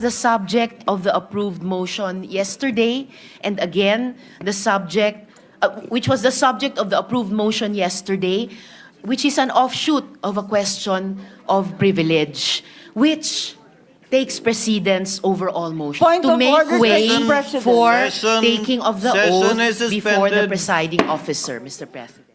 the subject of the approved motion yesterday, and again, the subject, which was the subject of the approved motion yesterday, which is an offshoot of a question of privilege, which takes precedence over all motions Point to of make order, way Mr. President. for Session- taking of the session oath is before the suspended. presiding officer, Mr. President.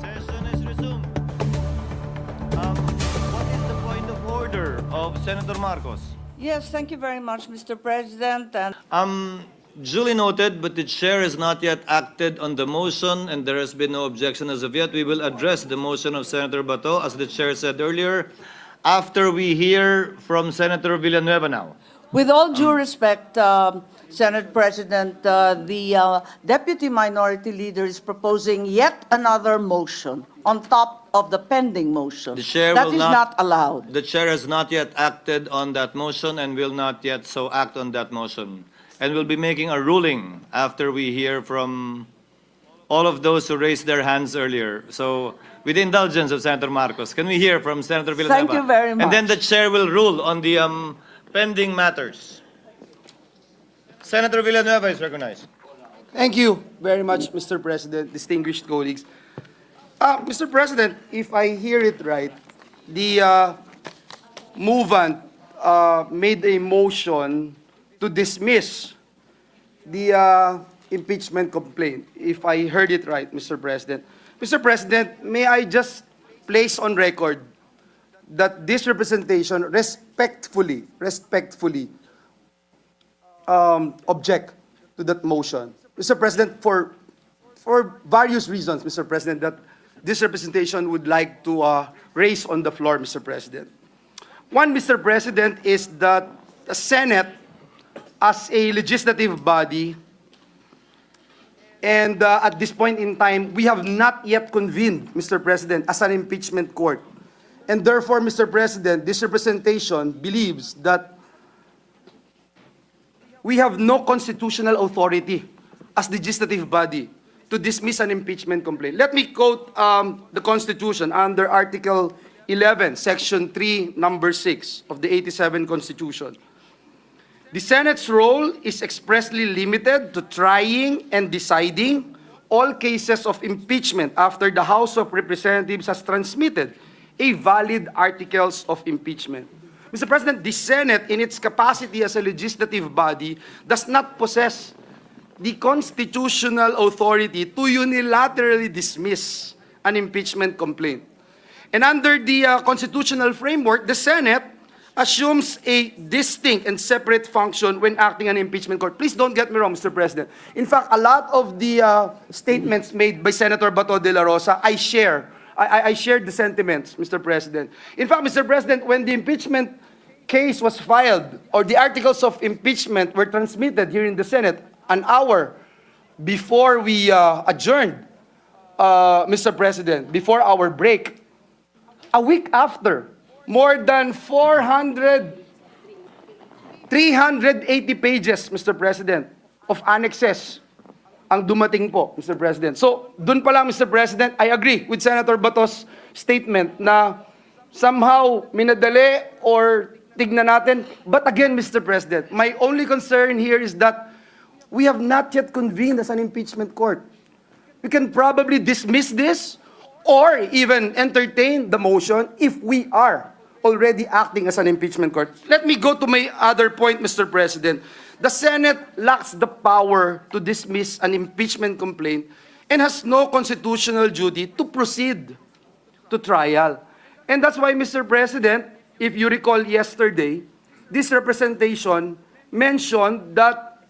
Session is resumed. What is the point of order of Senator Marcos? Yes, thank you very much, Mr. President. And Duly noted, but the chair has not yet acted on the motion and there has been no objection as of yet. We will address the motion of Senator Bato, as the chair said earlier, after we hear from Senator Villanueva now. with all due respect, Senate President, the Deputy Minority Leader is proposing yet another motion on top of the pending motion. The chair That will is not allowed. The chair has not yet acted on that motion and will not yet so act on that motion. And will be making a ruling after we hear from all of those who raised their hands earlier. So, with the indulgence of Senator Marcos, can we hear from Senator Villanueva? Thank you very much. And then the chair will rule on the pending matters. Senator Villanueva is recognized. Thank you very much, Mr. President, distinguished colleagues. Mr. President, if I hear it right, the movant made a motion to dismiss the impeachment complaint, if I heard it right, Mr. President. Mr. President, may I just place on record that this representation respectfully object to that motion. Mr. President, for various reasons, Mr. President, that this representation would like to raise on the floor, Mr. President. One, Mr. President, is that the Senate, as a legislative body, and at this point in time, we have not yet convened, Mr. President, as an impeachment court. And therefore, Mr. President, this representation believes that we have no constitutional authority as legislative body to dismiss an impeachment complaint. Let me quote the Constitution under Article 11, Section 3, Number 6 of the 87 Constitution. The Senate's role is expressly limited to trying and deciding all cases of impeachment after the House of Representatives has transmitted a valid articles of impeachment. Mr. President, the Senate, in its capacity as a legislative body, does not possess the constitutional authority to unilaterally dismiss an impeachment complaint. And under the constitutional framework, the Senate assumes a distinct and separate function when acting an impeachment court. Please don't get me wrong, Mr. President. In fact, a lot of the statements made by Senator Bato de la Rosa, I share. I shared the sentiments, Mr. President. In fact, Mr. President, when the impeachment case was filed, or the articles of impeachment were transmitted here in the Senate, an hour before we adjourned, Mr. President, before our break, a week after, more than 380 pages, Mr. President, of annexes ang dumating po, Mr. President. So, dun pa lang, Mr. President, I agree with Senator Bato's statement na somehow minadali or tignan natin. But again, Mr. President, my only concern here is that we have not yet convened as an impeachment court. We can probably dismiss this or even entertain the motion if we are already acting as an impeachment court. Let me go to my other point, Mr. President. The Senate lacks the power to dismiss an impeachment complaint and has no constitutional duty to proceed to trial. And that's why, Mr. President, if you recall yesterday, this representation mentioned that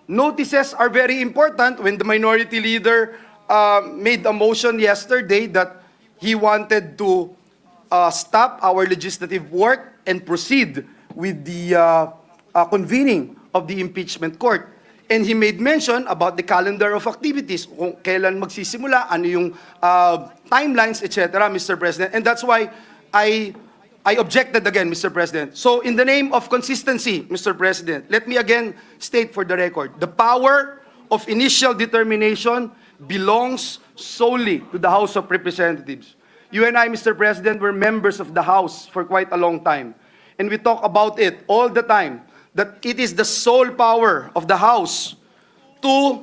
notices are very important when the minority leader made a motion yesterday that he wanted to stop our legislative work and proceed with the convening of the impeachment court. And he made mention about the calendar of activities, kung kailan magsisimula, ano yung timelines, etc., Mr. President. And that's why I objected again, Mr. President. So in the name of consistency, Mr. President, let me again state for the record, the power of initial determination belongs solely to the House of Representatives. You and I, Mr. President, were members of the House for quite a long time. And we talk about it all the time, that it is the sole power of the House to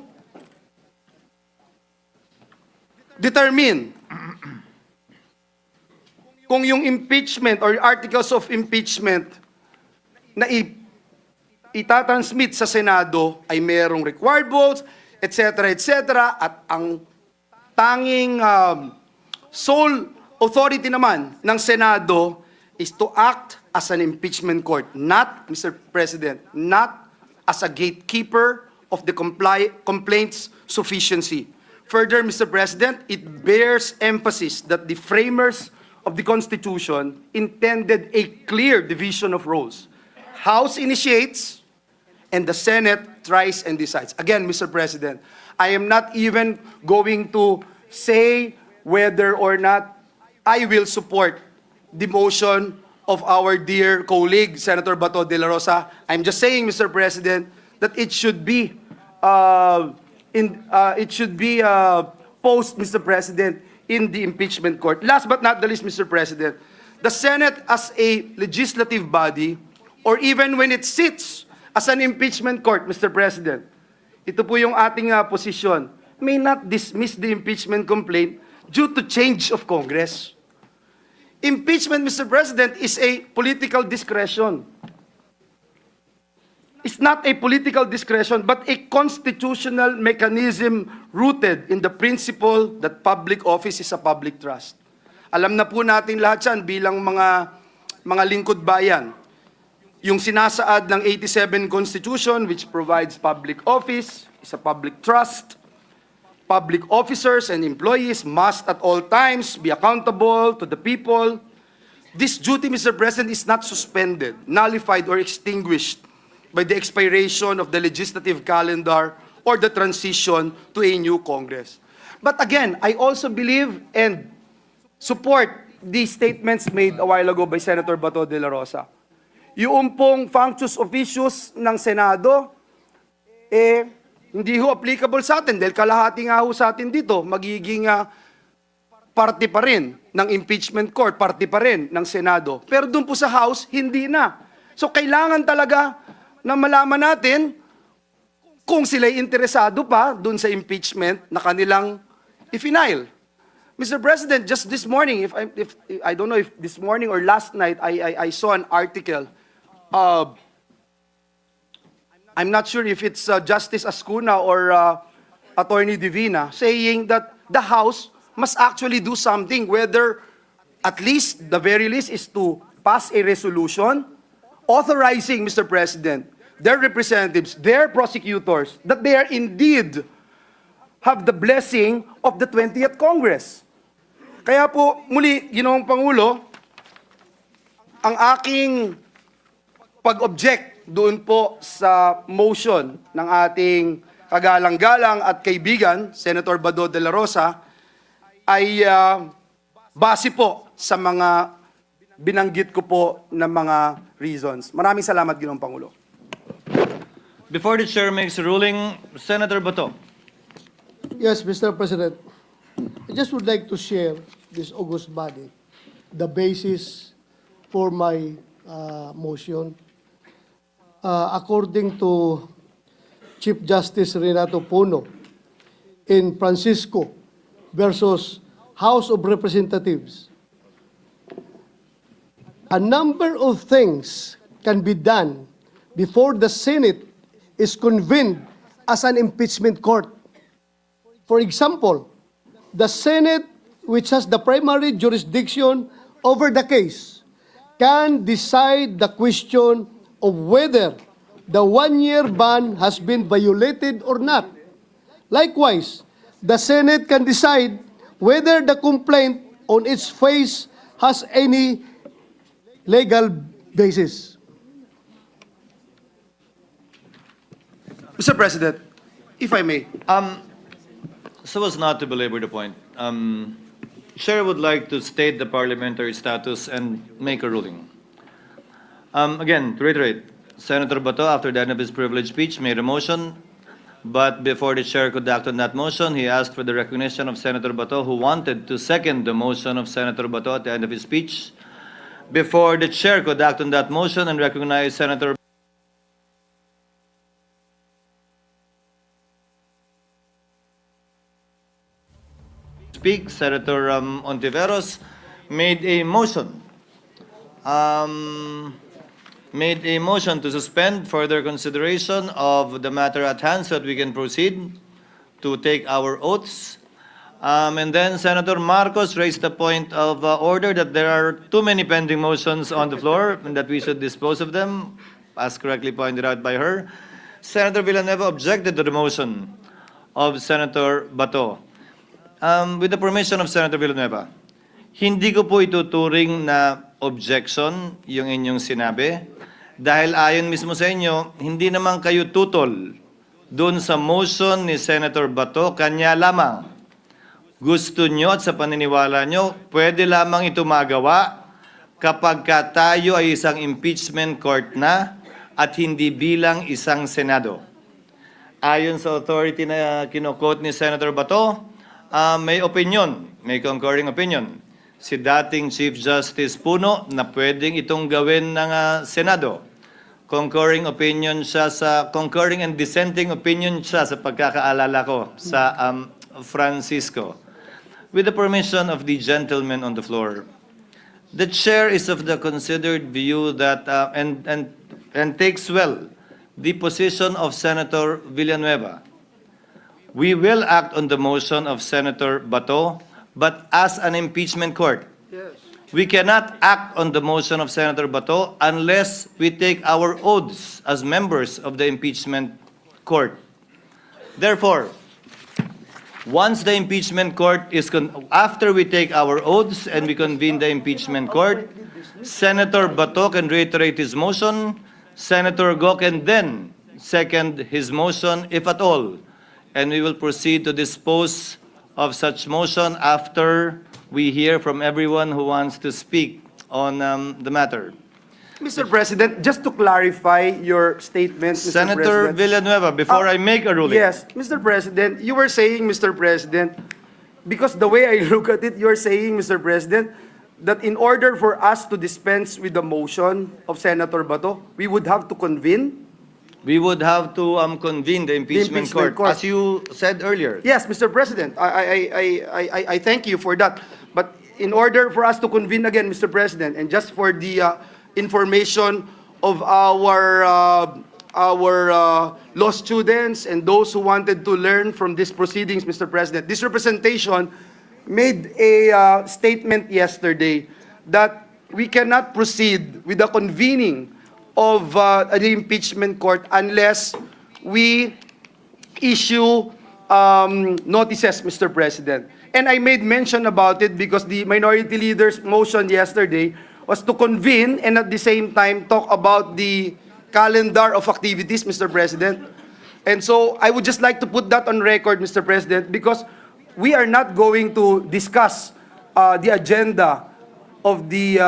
determine kung yung impeachment or articles of impeachment na itatransmit sa Senado ay merong required votes, etc., etc., at ang tanging sole authority naman ng Senado is to act as an impeachment court, not, Mr. President, not as a gatekeeper of the complaint's sufficiency. Further, Mr. President, it bears emphasis that the framers of the Constitution intended a clear division of roles. House initiates, and the Senate tries and decides. Again, Mr. President, I am not even going to say whether or not I will support the motion of our dear colleague, Senator Bato de la Rosa. I'm just saying, Mr. President, that it should be posed, Mr. President, in the impeachment court. Last but not the least, Mr. President, the Senate as a legislative body, or even when it sits as an impeachment court, Mr. President, ito po yung ating posisyon, may not dismiss the impeachment complaint due to change of Congress. Impeachment, Mr. President, is a political discretion. It's not a political discretion, but a constitutional mechanism rooted in the principle that public office is a public trust. Alam na po natin lahat yan bilang mga lingkod bayan. Yung sinasaad ng 87 Constitution, which provides public office, is a public trust. Public officers and employees must at all times be accountable to the people. This duty, Mr. President, is not suspended, nullified, or extinguished by the expiration of the legislative calendar or the transition to a new Congress. But again, I also believe and support the statements made a while ago by Senator Bato de la Rosa. Yung pong functus officius ng Senado, hindi ho applicable sa atin dahil kalahati nga ho sa atin dito, magiging parte pa rin ng impeachment court, parte pa rin ng Senado. Pero doon po sa House, hindi na. So kailangan talaga na malaman natin kung sila'y interesado pa doon sa impeachment na kanilang i-file. Mr. President, just this morning, if I don't know if this morning or last night, I saw an article. I'm not sure if it's Justice Ascuna or Attorney Divina saying that the House must actually do something, whether at least, the very least, is to pass a resolution authorizing, Mr. President, their representatives, their prosecutors, that they are indeed have the blessing of the 20th Congress. Kaya po, muli, Ginoong Pangulo, ang aking pag-object doon po sa motion ng ating kagalang-galang at kaibigan, Senator Bato de la Rosa, ay base po sa mga binanggit ko po na mga reasons. Maraming salamat, Ginoong Pangulo. Before the chair makes a ruling, Senator Bato. Yes, Mr. President. I just would like to share this august body, the basis for my motion. According to Chief Justice Renato Puno in Francisco versus House of Representatives, a number of things can be done before the Senate is convened as an impeachment court. For example, the Senate, which has the primary jurisdiction over the case, can decide the question of whether the one-year ban has been violated or not. Likewise, the Senate can decide whether the complaint on its face has any legal basis. Mr. President, if I may, So as not to belabor the point, Chair would like to state the parliamentary status and make a ruling. Again, to reiterate, Senator Bato, after the end of his privileged speech, made a motion, but before the Chair could act on that motion, he asked for the recognition of Senator Bato, who wanted to second the motion of Senator Bato at the end of his speech. Before the Chair could act on that motion and recognize Senator speak, Senator Ontiveros made a motion. Made a motion to suspend further consideration of the matter at hand so that we can proceed to take our oaths. And then Senator Marcos raised the point of order that there are too many pending motions on the floor and that we should dispose of them, as correctly pointed out by her. Senator Villanueva objected to the motion of Senator Bato. With the permission of Senator Villanueva, hindi ko po ituturing na objection yung inyong sinabi dahil ayon mismo sa inyo, hindi naman kayo tutol doon sa motion ni Senator Bato, kanya lamang. Gusto nyo at sa paniniwala nyo, pwede lamang ito magawa kapag tayo ay isang impeachment court na at hindi bilang isang Senado. Ayon sa authority na kinukot ni Senator Bato, may opinion, may concurring opinion. Si dating Chief Justice Puno na pwedeng itong gawin ng Senado. Concurring and dissenting opinion siya sa pagkakaalala ko sa Francisco. With the permission of the gentleman on the floor, the chair is of the considered view that and takes well the position of Senator Villanueva. We will act on the motion of Senator Bato, but as an impeachment court. yes. We cannot act on the motion of Senator Bato unless we take our oaths as members of the impeachment court. Therefore, once the impeachment court is after we take our oaths and we convene the impeachment court, Senator Bato can reiterate his motion, Senator Go can then second his motion, if at all, and we will proceed to dispose of such motion after we hear from everyone who wants to speak on the matter. Mr. President, just to clarify your statement, Mr. Senator President. Villanueva, before I make a ruling. Yes, Mr. President, you were saying, Mr. President, because the way I look at it, you're saying, Mr. President, that in order for us to dispense with the motion of Senator Bato, we would have to convene? We would have to convene the impeachment, impeachment court. as you said earlier. Yes, Mr. President, I thank you for that. But in order for us to convene again, Mr. President, and just for the information of our law students and those who wanted to learn from these proceedings, Mr. President, this representation made a statement yesterday that we cannot proceed with the convening of an impeachment court unless we issue notices, Mr. President. And I made mention about it because the minority leader's motion yesterday was to convene and at the same time talk about the calendar of activities, Mr. President. And so I would just like to put that on record, Mr. President, because we are not going to discuss the agenda of the,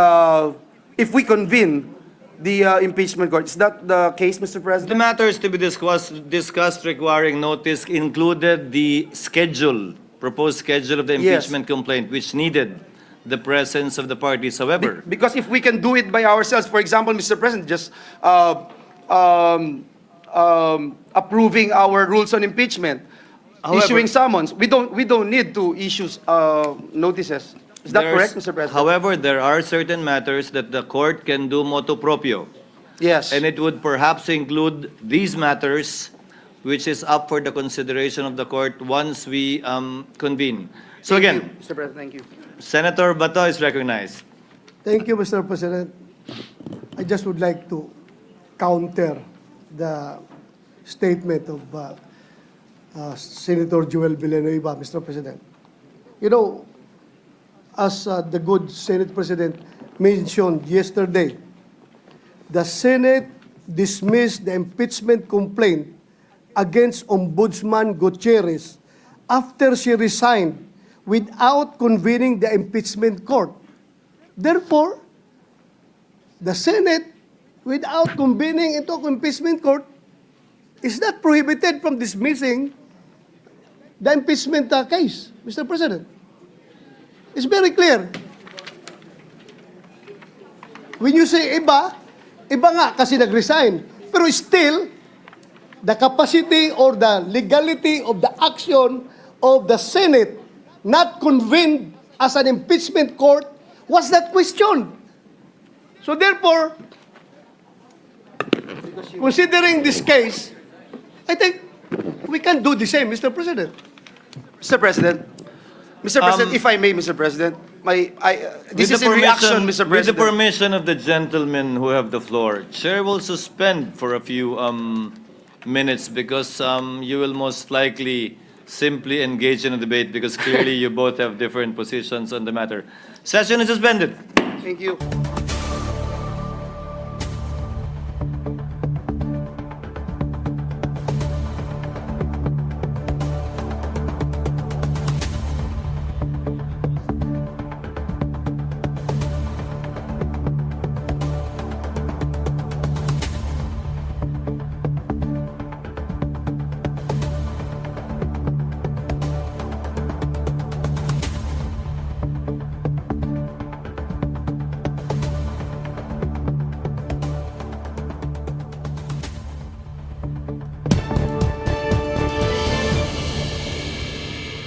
if we convene the impeachment court. Is that the case, Mr. The President? matters to be discussed requiring notice included the schedule, proposed schedule of the Yes. impeachment complaint, which needed the presence of the parties. However, Because if we can do it by ourselves, for example, Mr. President, just approving our rules on impeachment, However- issuing summons, we don't need to issue notices. Is that there's- correct, Mr. President? However, there are certain matters that the court can do motu proprio, Yes. and it would perhaps include these matters, which is up for the consideration of the court once we convene. So Thank again, you, Mr. President, thank you. Senator Bato is recognized. Thank you, Mr. President. I just would like to counter the statement of Senator Joel Villanueva, Mr. President. You know, as the good Senate President mentioned yesterday, the Senate dismissed the impeachment complaint against Ombudsman Gutierrez after she resigned without convening the impeachment court. Therefore, the Senate, without convening into impeachment court, is not prohibited from dismissing the impeachment case, Mr. President. It's very clear. When you say iba, iba nga kasi nag-resign. Pero still, the capacity or the legality of the action of the Senate not convened as an impeachment court was not questioned. So therefore, considering this case, I think we can do the same, Mr. President. Mr. President, if I may, Mr. President, this is in reaction, Mr. With the President. permission of the gentlemen who have the floor, Chair will suspend for a few minutes because you will most likely simply engage in a debate because clearly you both have different positions on the matter. Session is suspended. Thank you.